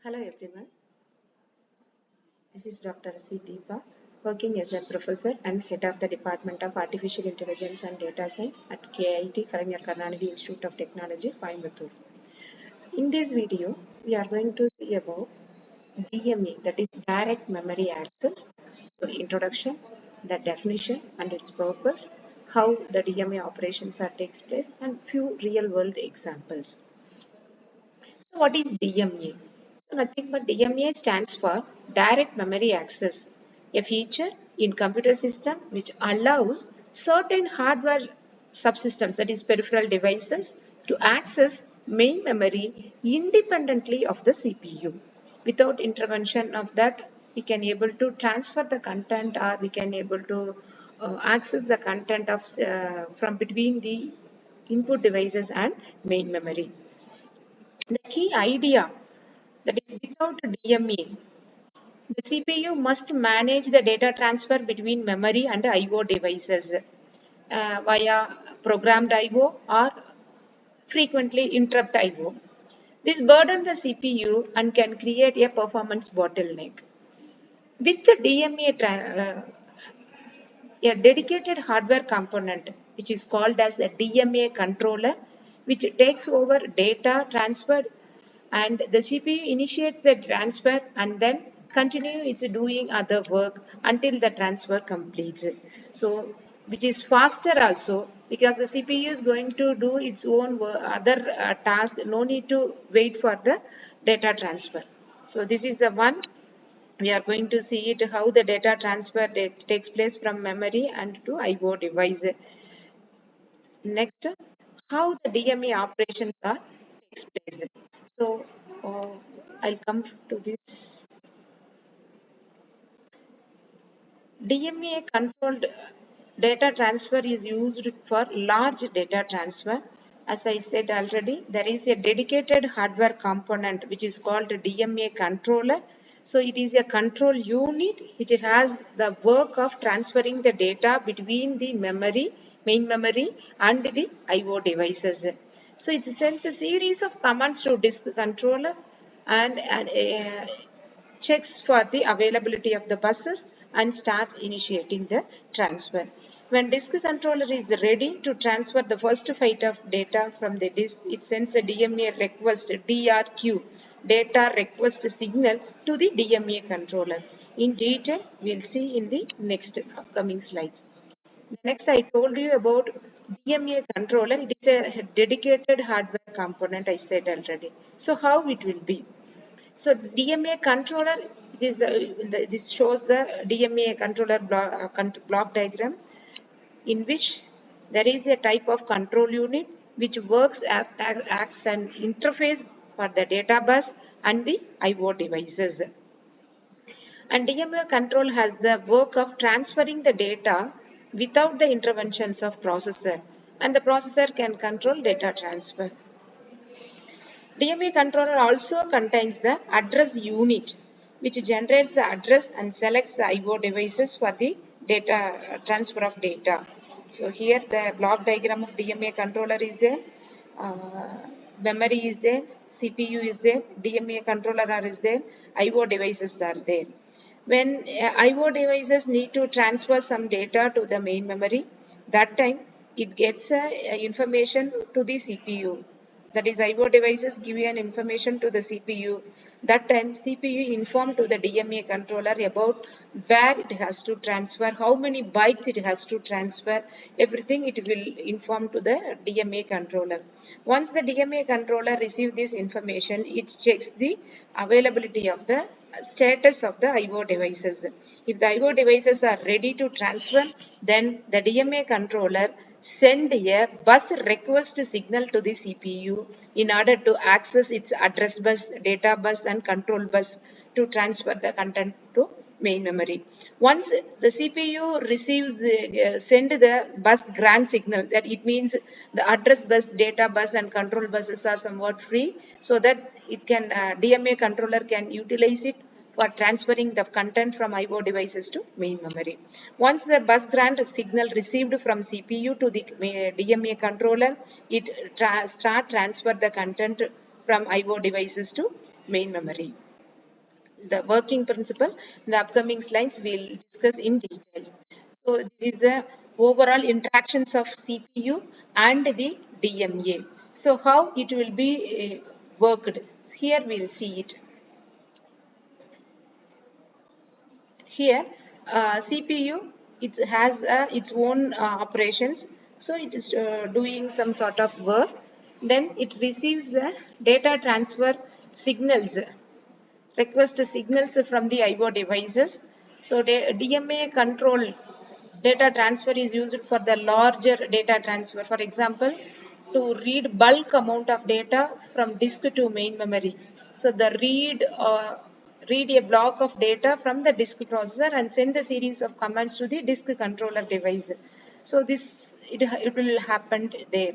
Hello everyone, this is Dr. C. Deepa, working as a professor and head of the Department of Artificial Intelligence and Data Science at KIT Kalaignar Karunanidhi Institute of Technology, Coimbatore. In this video, we are going to see about DMA, that is Direct Memory Access. So introduction, the definition and its purpose, how the DMA operations are takes place, and few real world examples. So what is DMA? So nothing but DMA stands for Direct Memory Access, a feature in computer system which allows certain hardware subsystems, that is peripheral devices, to access main memory independently of the CPU. Without intervention of that, we can able to transfer the content, or we can able to access the content of from between the input devices and main memory. The key idea, that is without DMA, the CPU must manage the data transfer between memory and I/O devices via programmed I/O or frequently interrupt I/O. This burdens the CPU and can create a performance bottleneck. With the DMA, a dedicated hardware component which is called as a DMA controller, which takes over data transfer, and the CPU initiates the transfer and then continue its doing other work until the transfer completes. So which is faster also, because the CPU is going to do its own other task, no need to wait for the data transfer. So this is the one we are going to see it, how the data transfer takes place from memory and to I/O device. Next, how the DMA operations are takes place. So I'll come to this. DMA controlled data transfer is used for large data transfer. As I said already, there is a dedicated hardware component which is called DMA controller. So it is a control unit which has the work of transferring the data between the memory, main memory, and the I/O devices. So it sends a series of commands to disk controller and checks for the availability of the buses and starts initiating the transfer. When disk controller is ready to transfer the first byte of data from the disk, it sends a DMA request, DRQ, data request signal, to the DMA controller. In detail, we'll see in the next upcoming slides. Next, I told you about DMA controller. It is a dedicated hardware component, I said already. So how it will be? So DMA controller, this shows the DMA controller block diagram, in which there is a type of control unit which acts an interface for the data bus and the I/O devices. And DMA control has the work of transferring the data without the interventions of processor, and the processor can control data transfer. DMA controller also contains the address unit, which generates the address and selects the I/O devices for the data transfer of data. So here the block diagram of DMA controller is there, memory is there, CPU is there, DMA controller is there, I/O devices are there. When I/O devices need to transfer some data to the main memory, that time it gets information to the CPU. That is, I/O devices give you an information to the CPU. That time CPU inform to the DMA controller about where it has to transfer, how many bytes it has to transfer, everything it will inform to the DMA controller. Once the DMA controller receives this information, it checks the availability of the status of the I/O devices. If the I/O devices are ready to transfer, then the DMA controller send a bus request signal to the CPU in order to access its address bus, data bus, and control bus to transfer the content to main memory. Once the CPU receives send the bus grant signal, that it means the address bus, data bus, and control buses are somewhat free, so that it can DMA controller can utilize it for transferring the content from I/O devices to main memory. Once the bus grant signal received from CPU to the DMA controller, it start transfer the content from I/O devices to main memory. the working principle. In the upcoming slides, we'll discuss in detail. So this is the overall interactions of CPU and the DMA. So how it will be worked. Here we'll see it. Here, CPU, it has its own operations. So it is doing some sort of work. Then it receives the data transfer signals, request signals from the IO devices. So DMA control data transfer is used for the larger data transfer. For example, to read bulk amount of data from disk to main memory. So the read a block of data from the disk processor and send the series of commands to the disk controller device. So this it will happen there.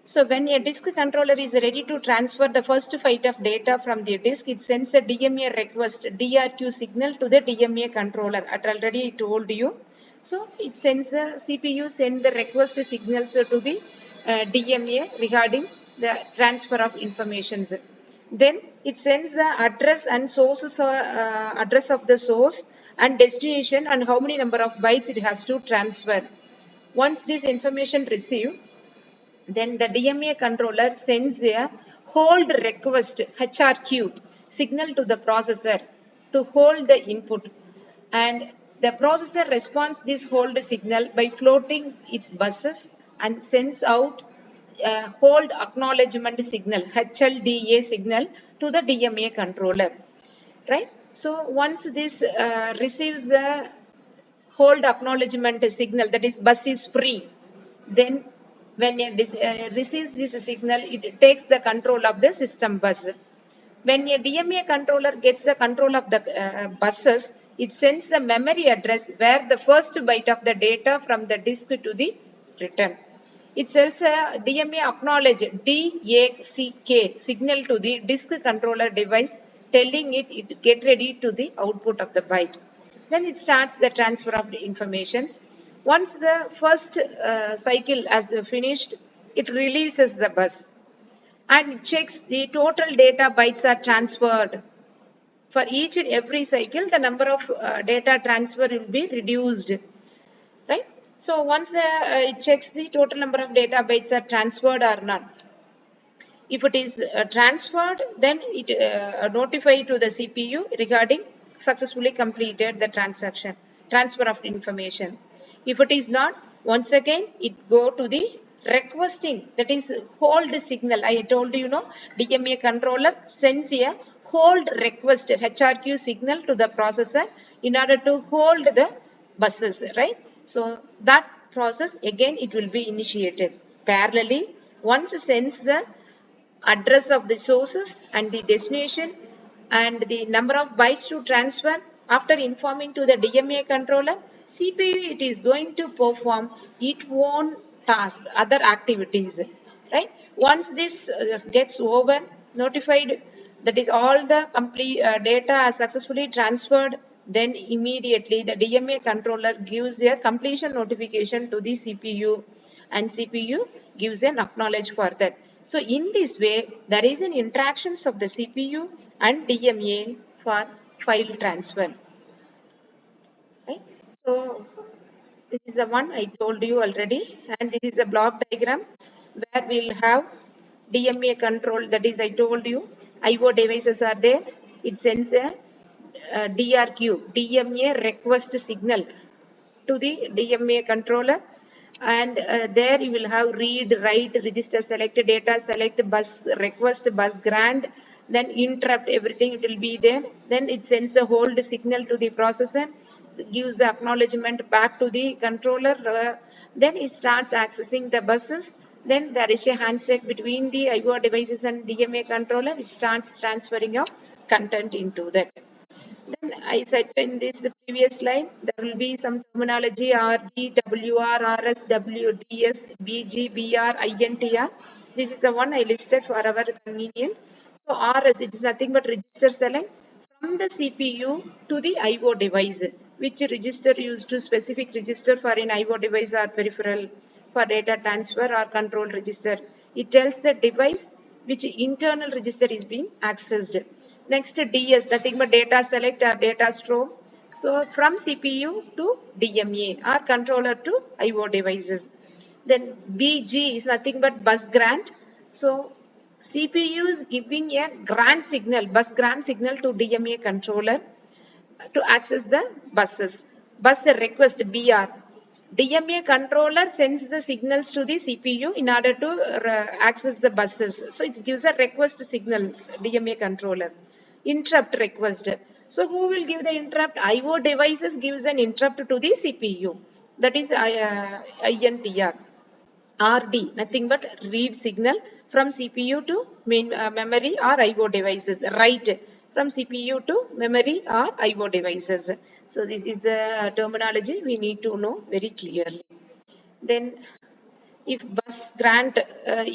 So when a disk controller is ready to transfer the first byte of data from the disk, it sends a DMA request, DRQ signal to the DMA controller. I already told you. So it sends the CPU send the request signals to the DMA regarding the transfer of informations. Then it sends the address and sources, address of the source and destination and how many number of bytes it has to transfer. Once this information received, then the DMA controller sends a hold request HRQ signal to the processor to hold the input, and the processor responds this hold signal by floating its buses and sends out a hold acknowledgement signal HLDA signal to the DMA controller, right? So once this receives the hold acknowledgement signal, that is bus is free, then when it receives this signal, it takes the control of the system bus. When a DMA controller gets the control of the buses, it sends the memory address where the first byte of the data from the disk to the return. It sends a DMA acknowledge DACK signal to the disk controller device, telling it get ready to the output of the byte. Then it starts the transfer of the informations. Once the first cycle has finished, it releases the bus and checks the total data bytes are transferred. For each and every cycle, the number of data transfer will be reduced, right? So once it checks the total number of data bytes are transferred or not. If it is transferred, then it notify to the CPU regarding successfully completed the transfer of information. If it is not, once again it go to the requesting, that is hold signal. I told you, DMA controller sends a hold request HRQ signal to the processor in order to hold the buses, right? So that process again it will be initiated parallelly. Once sends the address of the sources and the destination and the number of bytes to transfer, after informing to the DMA controller, CPU it is going to perform its own task, other activities, right? Once this gets over, notified, that is all the complete data are successfully transferred, then immediately the DMA controller gives a completion notification to the CPU and CPU gives an acknowledge for that. So in this way, there is an interactions of the CPU and DMA for file transfer. Right? So this is the one I told you already, and this is the block diagram where we'll have DMA control. That is, I told you, IO devices are there. It sends a DRQ, DMA request signal to the DMA controller, and there you will have read, write, register, select, data, select, bus, request, bus grant, then interrupt, everything it will be there. Then it sends a hold signal to the processor, gives the acknowledgement back to the controller, then it starts accessing the buses. Then there is a handshake between the IO devices and DMA controller. It starts transferring of content into that. Then I said in this previous slide, there will be some terminology RG, WR, RS, WDS, BG, BR, INTR. This is the one I listed for our convenience. So RS, it is nothing but register select from the CPU to the IO device. Which register used to specific register for an IO device or peripheral for data transfer or control register. It tells the device which internal register is being accessed. Next, DS, nothing but data select or data store. So from CPU to DMA or controller to IO devices. Then BG is nothing but bus grant. So CPU is giving a grant signal, bus grant signal to DMA controller to access the buses. Bus request BR. DMA controller sends the signals to the CPU in order to access the buses. So it gives a request signal, DMA controller. Interrupt request. So who will give the interrupt? IO devices gives an interrupt to the CPU. That is INTR. RD, nothing but read signal from CPU to main memory or IO devices. Write from CPU to memory or IO devices. So this is the terminology we need to know very clearly. Then if bus grant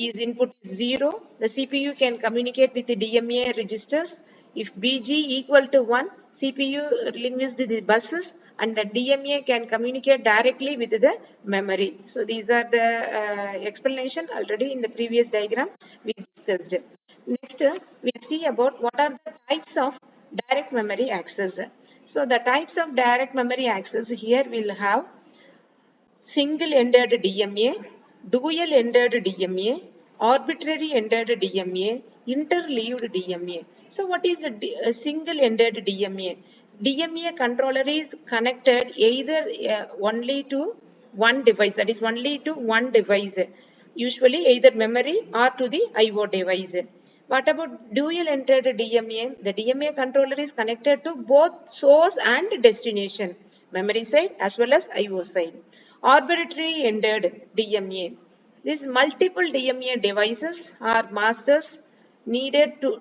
is input 0, the CPU can communicate with the DMA registers. If BG equal to 1, CPU links the buses and the DMA can communicate directly with the memory. So these are the explanation already in the previous diagram we discussed. Next, we'll see about what are the types of direct memory access. So the types of direct memory access here will have single-ended DMA, dual-ended DMA, arbitrary-ended DMA, interleaved DMA. So what is a single-ended DMA? DMA controller is connected either only to one device, that is only to one device, usually either memory or to the IO device. What about dual-ended DMA? The DMA controller is connected to both source and destination, memory side as well as IO side. Arbitrary ended DMA. These multiple DMA devices are masters needed to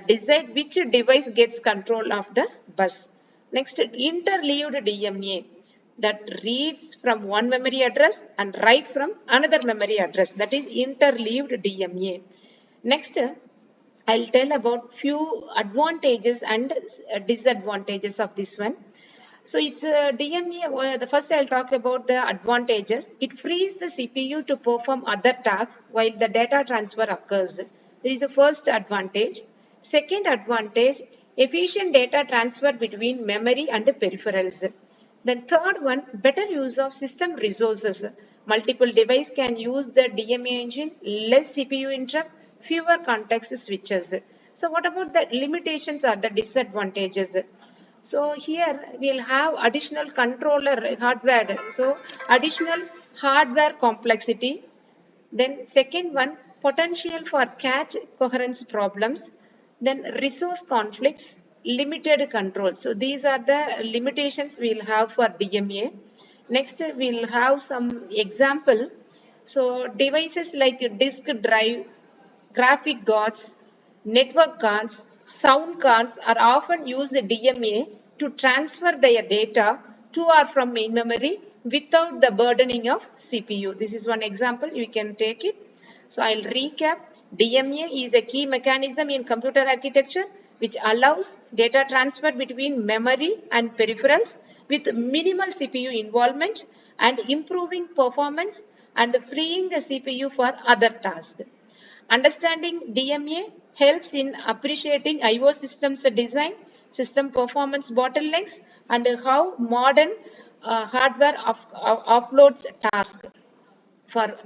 decide which device gets control of the bus. Next, interleaved DMA that reads from one memory address and write from another memory address. That is interleaved DMA. Next, I'll tell about few advantages and disadvantages of this one. So it's a DMA. The first I'll talk about the advantages. It frees the CPU to perform other tasks while the data transfer occurs. This is the first advantage. Second advantage, efficient data transfer between memory and peripherals. Then third one, better use of system resources. Multiple device can use the DMA engine, less CPU interrupt, fewer context switches. So what about the limitations or the disadvantages? So here we'll have additional controller hardware. So additional hardware complexity. Then second one, potential for cache coherence problems. Then resource conflicts, limited control. So these are the limitations we'll have for DMA. Next we'll have some example. So devices like disk drive, graphic cards, network cards, sound cards are often used the DMA to transfer their data to or from main memory without the burdening of CPU. This is one example, you can take it. So I'll recap. DMA is a key mechanism in computer architecture which allows data transfer between memory and peripherals with minimal CPU involvement and improving performance and freeing the CPU for other tasks. Understanding DMA helps in appreciating IO systems design, system performance bottlenecks, and how modern hardware offloads tasks. For